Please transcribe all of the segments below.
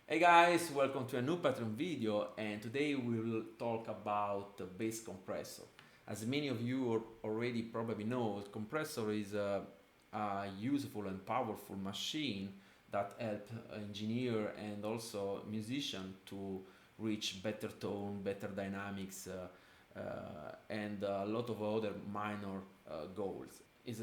Hey guys, welcome to a new Patreon video, and today we will talk about the bass compressor. As many of you already probably know, compressor is a useful and powerful machine that help engineer and also musician to reach better tone, better dynamics, and a lot of other minor goals. Is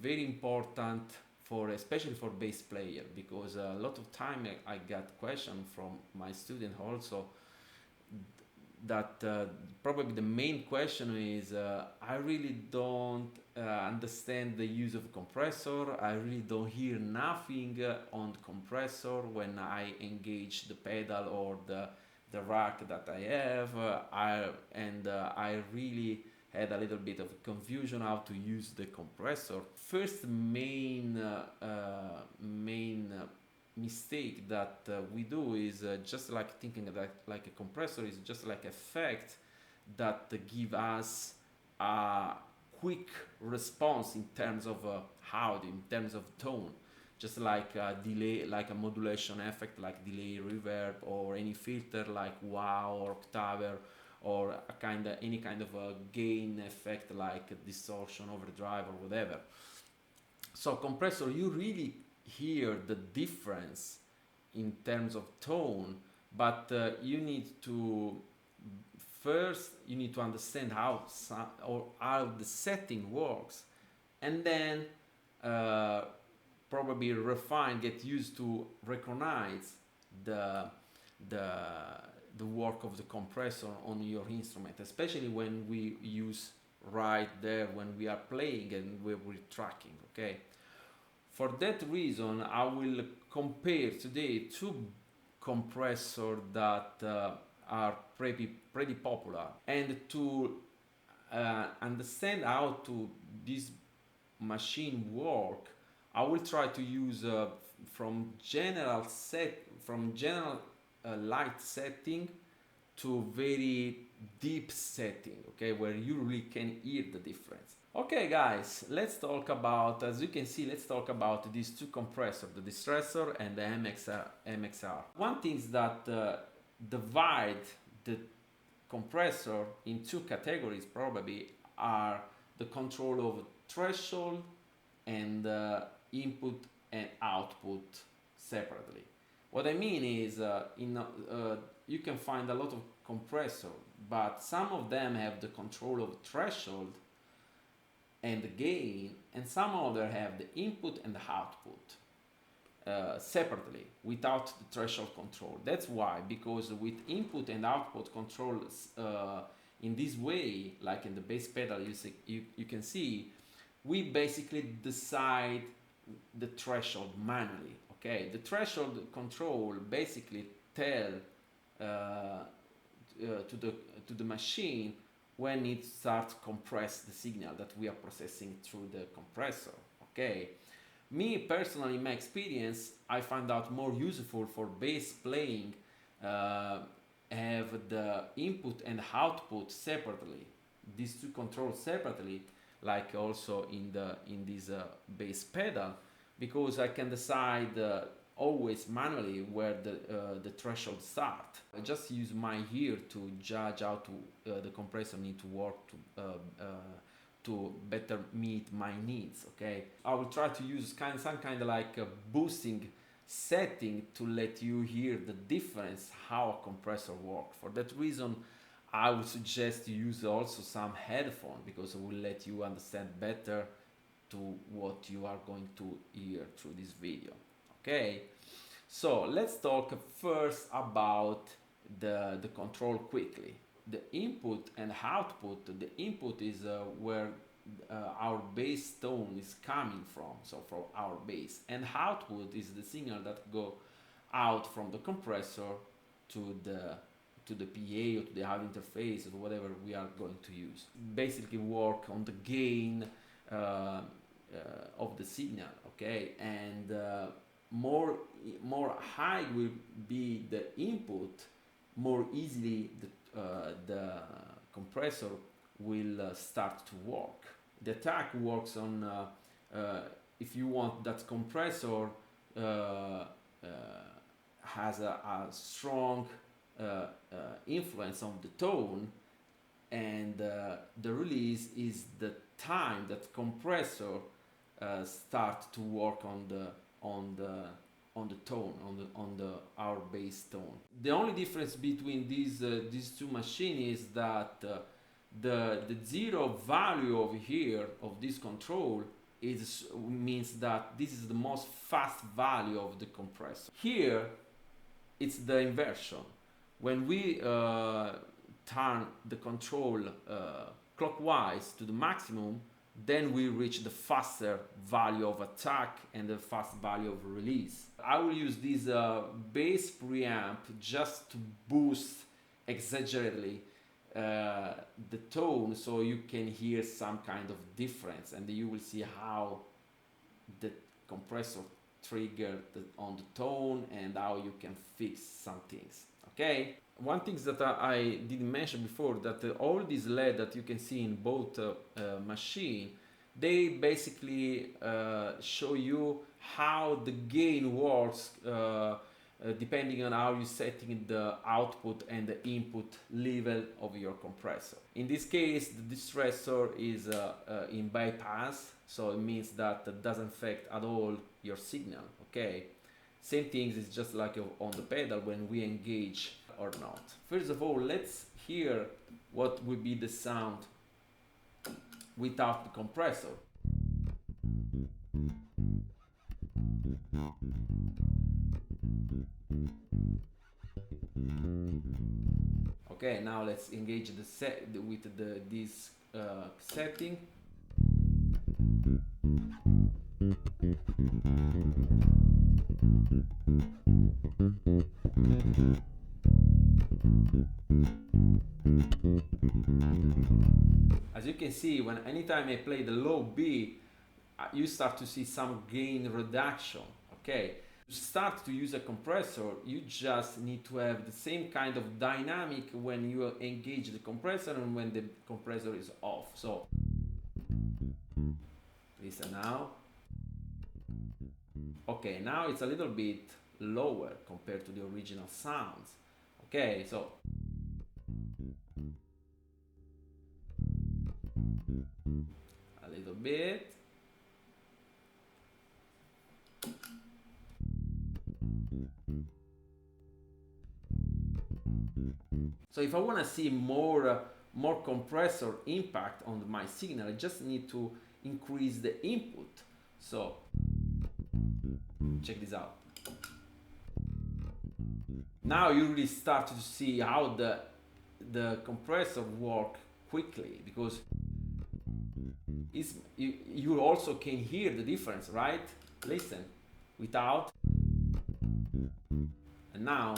very important for especially for bass player, because a lot of time I got question from my student also that probably the main question is I really don't understand the use of compressor. I really don't hear nothing on compressor when I engage the pedal or the rack that I have. I really had a little bit of confusion how to use the compressor. First main mistake that we do is just like thinking that like a compressor is just like effect that give us a quick response in terms of audio, in terms of tone, just like a delay, like a modulation effect like delay, reverb, or any filter like wow or octaver, or a any kind of a gain effect like distortion, overdrive, or whatever. So compressor, you really hear the difference in terms of tone, but you need to first you need to understand how or how the setting works, and then uh, probably refine, get used to recognize the the the work of the compressor on your instrument, especially when we use right there when we are playing and we're tracking. Okay, for that reason I will compare today two compressors that are pretty popular, and to understand how to this machine work, I will try to use from general light setting to very deep setting, okay, where you really can hear the difference. Okay guys, let's talk about, as you can see, let's talk about these two compressors, the Distressor and the MXR. One thing is that divide the compressor in two categories probably are the control of threshold and input and output separately. What I mean is you can find a lot of compressor, but some of them have the control of threshold and the gain, and some other have the input and the output separately without the threshold control. That's why, because with input and output controls in this way, like in the bass pedal, you can see we basically decide the threshold manually. Okay, the threshold control basically tell to the machine when it starts compress the signal that we are processing through the compressor. Okay, me personally, in my experience, I find out more useful for bass playing have the input and output separately, these two controls separately, like also in this bass pedal, because I can decide always manually where the threshold start. I just use my ear to judge how to the compressor need to work to better meet my needs. Okay, I will try to use some kind of like a boosting setting to let you hear the difference how a compressor works. For that reason, I would suggest you use also some headphone, because it will let you understand better to what you are going to hear through this video. Okay, so let's talk first about the control quickly. The input and output. The input is where our bass tone is coming from, so from our bass, and output is the signal that go out from the compressor to the PA or to the audio interface or whatever we are going to use. Basically work on the gain of the signal. Okay, and more high will be the input, more easily the compressor will start to work. The attack works on if you want that compressor has a strong influence on the tone, and the release is the time that compressor start to work on the tone, on the our bass tone. The only difference between these two machines is that the zero value over here of this control means that this is the most fast value of the compressor. Here it's the inversion. When we turn the control clockwise to the maximum, then we reach the faster value of attack and the fast value of release. I will use this bass preamp just to boost exaggeratedly the tone, so you can hear some kind of difference, and you will see how the compressor triggered on the tone and how you can fix some things. Okay, one thing that I didn't mention before, that all these LED that you can see in both machine, they basically show you how the gain works depending on how you're setting the output and the input level of your compressor. In this case, the Distressor is in bypass, so it means that it doesn't affect at all your signal. Okay, same thing is just like on the pedal when we engage or not. First of all, let's hear what would be the sound without the compressor. Okay, now let's engage the set with this setting. As you can see, when anytime I play the low B, you start to see some gain reduction. Okay, to start to use a compressor, you just need to have the same kind of dynamic when you engage the compressor and when the compressor is off. So listen now. Okay, now it's a little bit lower compared to the original sounds. Okay, so a little bit. So if I want to see more compressor impact on my signal, I just need to increase the input. So check this out. Now you really start to see how the compressor work quickly, because you also can hear the difference, right? Listen, without, and now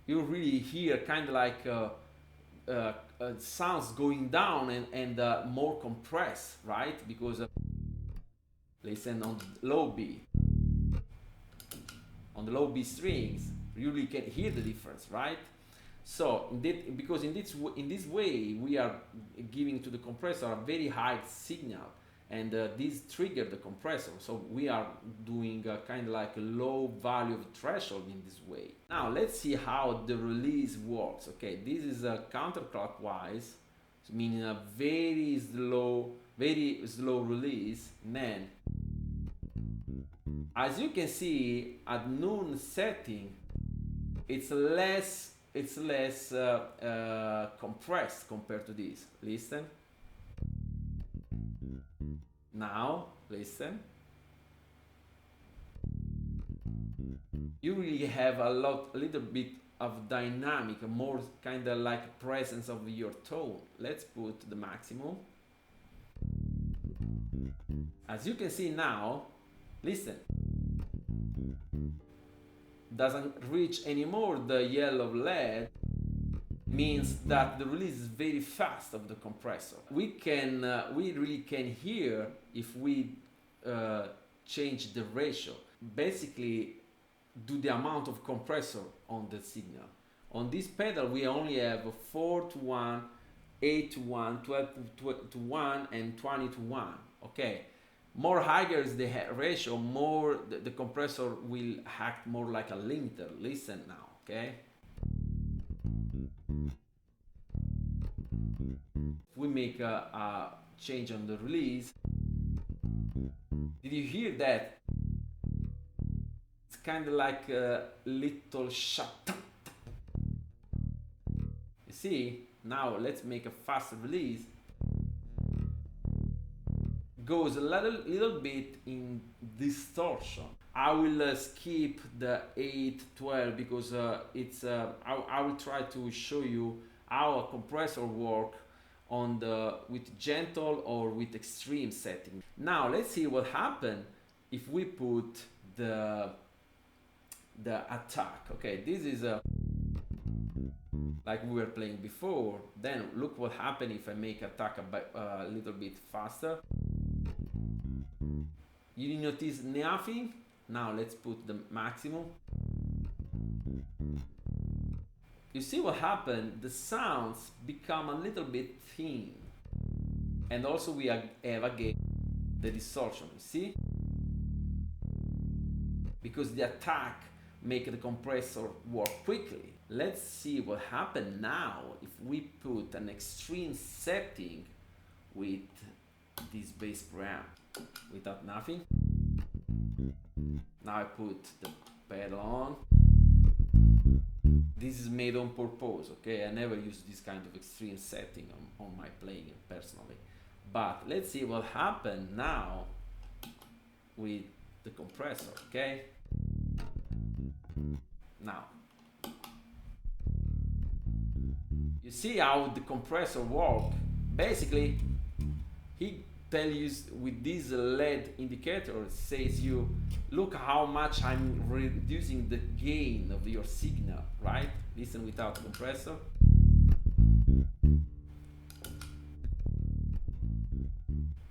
you really hear kind of like sounds going down and more compressed, right? Because listen on the low B, on the low B strings, you really can hear the difference, right? So because in this way we are giving to the compressor a very high signal, and this triggered the compressor, so we are doing kind of like a low value of threshold in this way. Now let's see how the release works. Okay, this is a counterclockwise, meaning a very slow release. And then, as you can see, at noon setting, it's less compressed compared to this. Listen. Now, listen. You really have a little bit of dynamic, a more kind of like presence of your tone. Let's put the maximum. As you can see now, listen. Doesn't reach anymore the yellow LED, means that the release is very fast of the compressor. We really can hear if we change the ratio. Basically, do the amount of compressor on the signal. On this pedal, we only have 4:1, 8:1, 12:1, and 20:1. Okay, More higher is the ratio, more the compressor will act more like a limiter. Listen now, okay? If we make a change on the release, did you hear that? It's kind of like a little shut. You see? Now let's make a faster release. Goes a little bit in distortion. I will skip the 812 because I will try to show you how a compressor work on with gentle or with extreme setting. Now let's see what happens if we put the attack. Okay, this is like we were playing before. Then look what happens if I make attack a little bit faster. You notice nothing? Now let's put the maximum. You see what happened? The sounds become a little bit thin. And also we have again the distortion, you see? Because the attack make the compressor work quickly. Let's see what happens now if we put an extreme setting with this bass preamp. Without nothing. Now I put the pedal on. This is made on purpose, okay? I never use this kind of extreme setting on my playing personally. But let's see what happens now with the compressor, okay? Now, you see how the compressor works? Basically, he tell you with this LED indicator, says you, look how much I'm reducing the gain of your signal, right? Listen without compressor.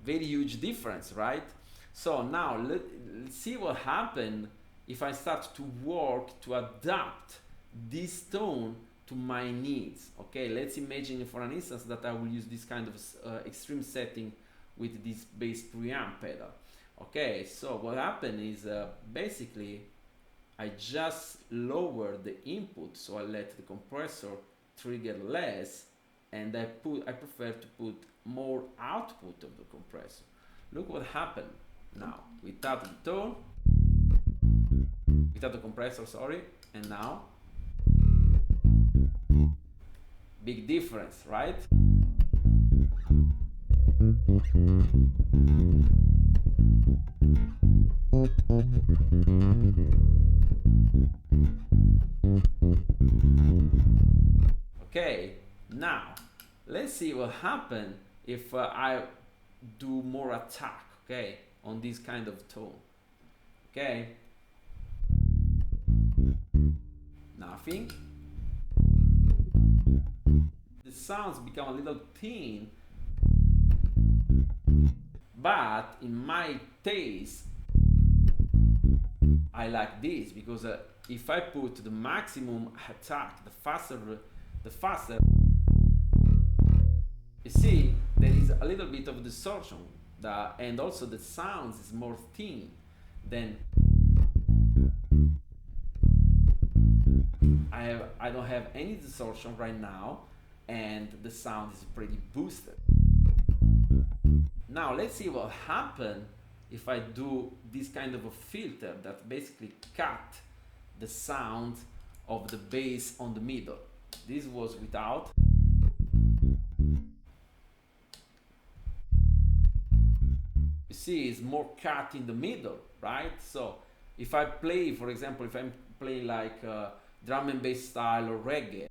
Very huge difference, right? So now let's see what happens if I start to work to adapt this tone to my needs. Okay, let's imagine for an instance that I will use this kind of extreme setting with this bass preamp pedal. Okay, so what happened is basically I just lower the input, so I let the compressor trigger less, and I prefer to put more output of the compressor. Look what happened now without the tone, without the compressor, sorry, and now big difference, right? Okay, now let's see what happens if I do more attack, okay, on this kind of tone. Okay, nothing. The sounds become a little thin, but in my taste I like this because if I put the maximum attack, the faster, you see there is a little bit of distortion, and also the sounds is more thin. Then I don't have any distortion right now, and the sound is pretty boosted. Now let's see what happens if I do this kind of a filter that basically cut the sound of the bass on the middle. This was without. You see, it's more cut in the middle, right? So if I play, for example, if I'm playing like drum and bass style or reggae,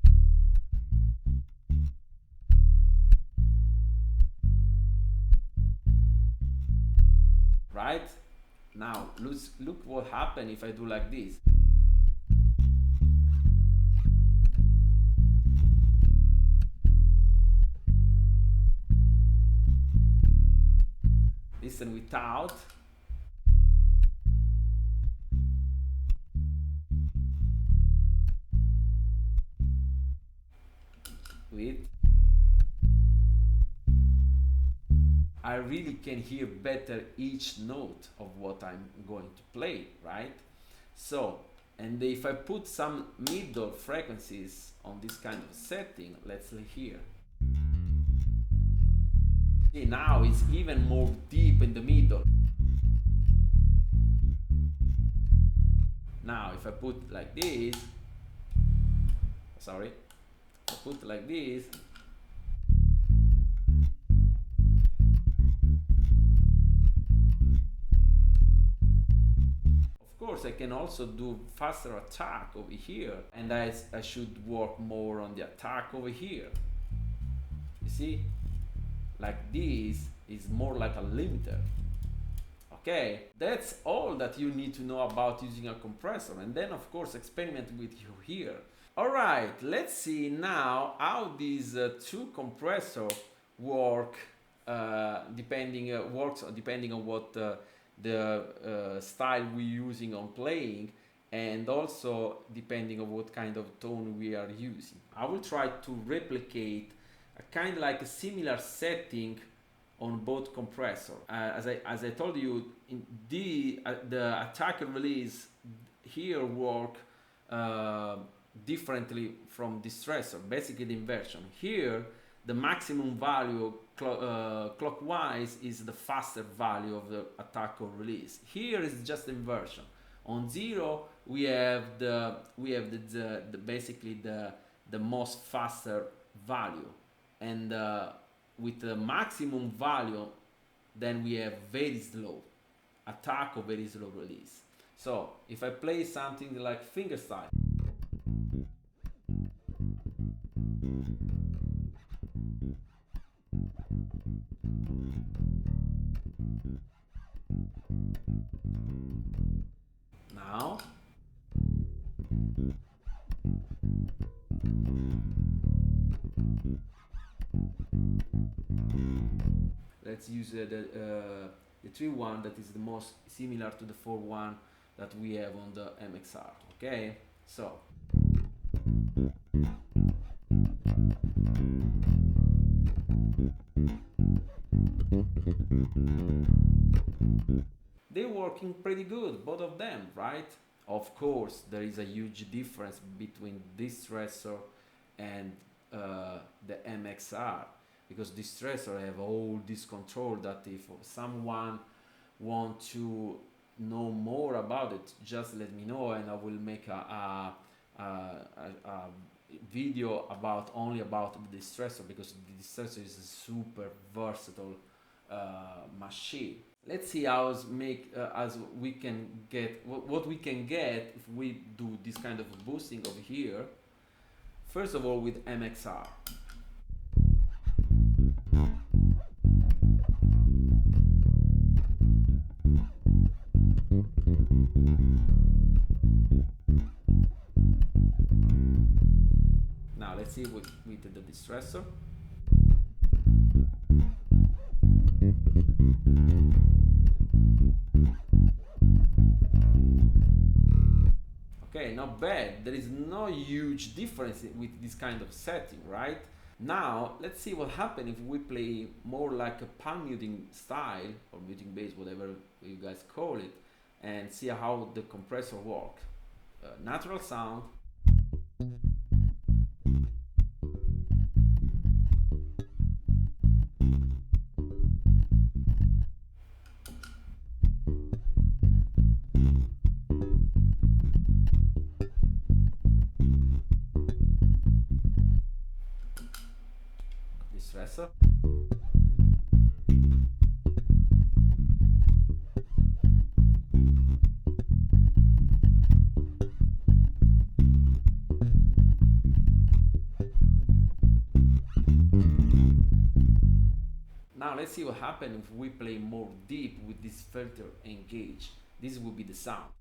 right? Now look what happens if I do like this. Listen without. With. I really can hear better each note of what I'm going to play, right? So, and if I put some middle frequencies on this kind of setting, let's hear. See, now it's even more deep in the middle. Now if I put like this, sorry, I put like this, of course I can also do faster attack over here, and I should work more on the attack over here. You see, like this is more like a limiter. Okay, that's all that you need to know about using a compressor, and then of course experiment with you here. Alright, let's see now how these two compressors work, depending on what the style we're using on playing, and also depending on what kind of tone we are using. I will try to replicate a kind of like a similar setting on both compressor. As I told you, in the attack and release here work differently from Distressor, basically the inversion. Here the maximum value clockwise is the faster value of the attack or release. Here is just inversion. On 0 we have basically the most faster value, and with the maximum value then we have very slow attack or very slow release. So if I play something like Fingerstyle, now let's use the 3-1 that is the most similar to the 4-1 that we have on the MXR. Okay, so they're working pretty good, both of them, right? Of course, there is a huge difference between Distressor and the MXR, because Distressor have all this control that if someone want to know more about it, just let me know and I will make a video about only about the Distressor, because the Distressor is a super versatile machine. Let's see how as we can get what we can get if we do this kind of boosting over here. First of all, with MXR. Now let's see with the Distressor. Okay, not bad. There is no huge difference with this kind of setting, right? Now let's see what happens if we play more like a palm muting style or muting bass, whatever you guys call it, and see how the compressor works. Natural sound. Distressor. Now let's see what happens if we play more deep with this filter engaged. This will be the sound.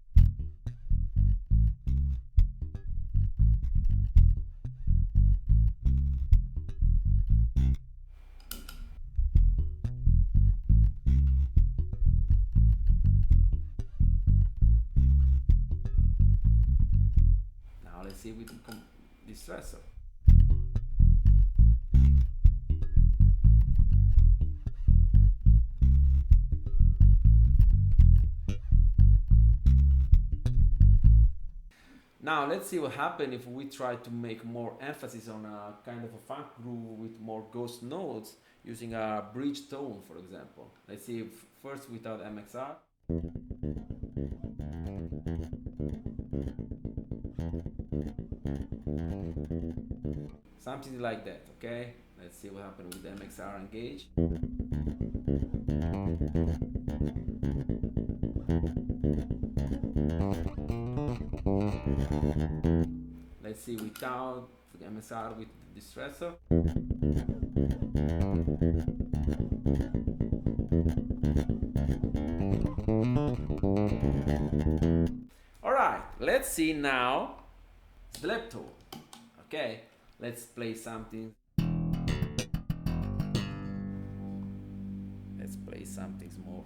Now let's see with the Distressor. Now let's see what happens if we try to make more emphasis on a kind of a funk groove with more ghost notes using a bridge tone, for example. Let's see if first without MXR. Something like that, okay? Let's see what happens with the MXR engage. Let's see without the MXR with the Distressor. Alright, let's see now slap tone. Okay, let's play something. Let's play something more.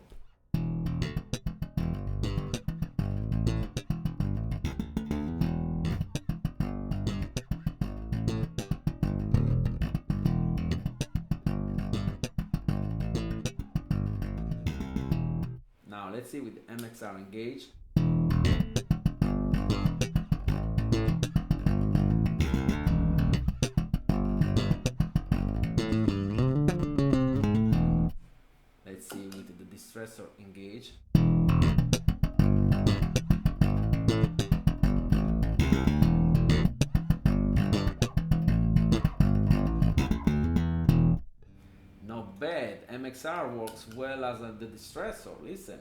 Now let's see with MXR engage. Let's see with the Distressor engage. Not bad. MXR works well as the Distressor. Listen.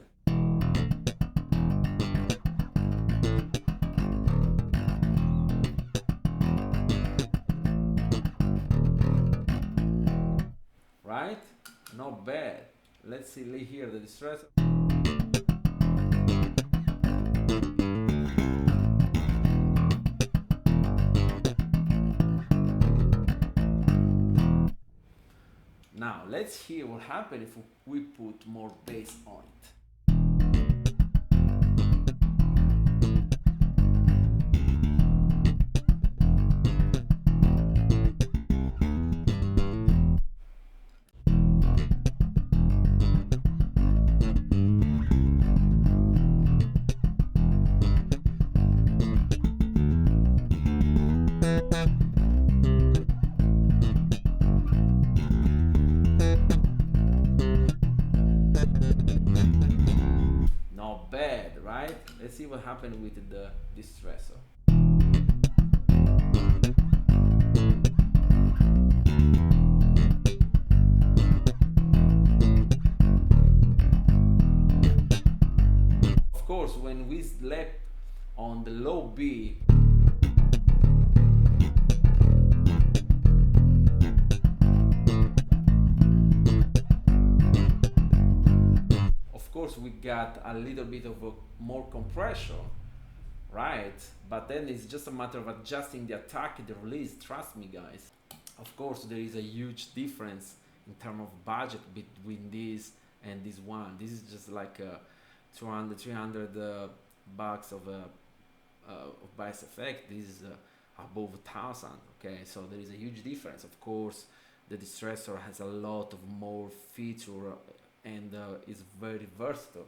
Right? Not bad. Let's see here the Distressor. Now let's hear what happens if we put more bass on it. Not bad, right? Let's see what happened with the Distressor. Of course, when we slap on the low B, we got a little bit of a more compression, right? But then it's just a matter of adjusting the attack, the release. Trust me, guys. Of course, there is a huge difference in terms of budget between this and this one. This is just like 300 bucks of bass effect. This is above 1,000. Okay, so there is a huge difference. Of course, the Distressor has a lot of more feature and is very versatile,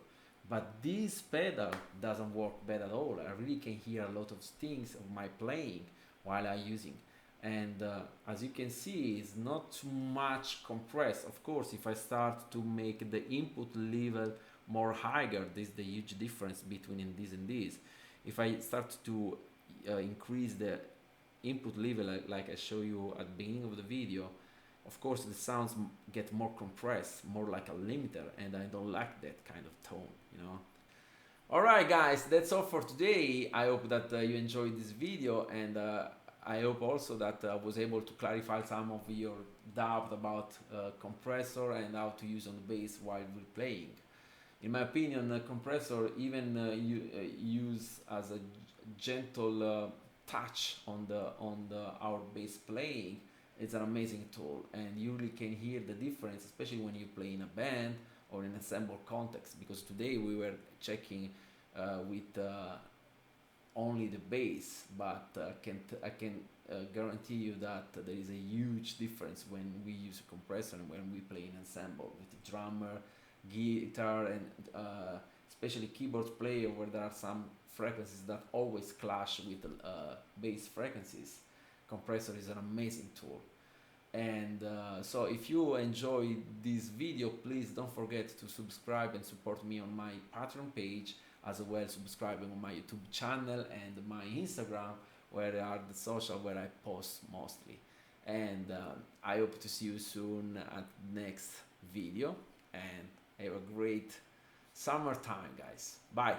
but this pedal doesn't work bad at all. I really can hear a lot of stings of my playing while I'm using, and as you can see, it's not too much compressed. Of course, if I start to make the input level more higher, this is the huge difference between this and this. If I start to increase the input level like I show you at the beginning of the video, of course the sounds get more compressed, more like a limiter, and I don't like that kind of tone, you know. Alright guys, that's all for today. I hope that you enjoyed this video, and I hope also that I was able to clarify some of your doubt about compressor and how to use on the bass while we're playing. In my opinion, compressor even use as a gentle touch on our bass playing. It's an amazing tool, and you really can hear the difference, especially when you play in a band or in ensemble context, because today we were checking with only the bass, but I can guarantee you that there is a huge difference when we use a compressor and when we play in ensemble with the drummer, guitar, and especially keyboard player, where there are some frequencies that always clash with bass frequencies, Compressor is an amazing tool. And so if you enjoy this video, please don't forget to subscribe and support me on my Patreon page, as well subscribing on my YouTube channel and my Instagram, where are the social where I post mostly. And I hope to see you soon at next video, and have a great summertime, guys. Bye.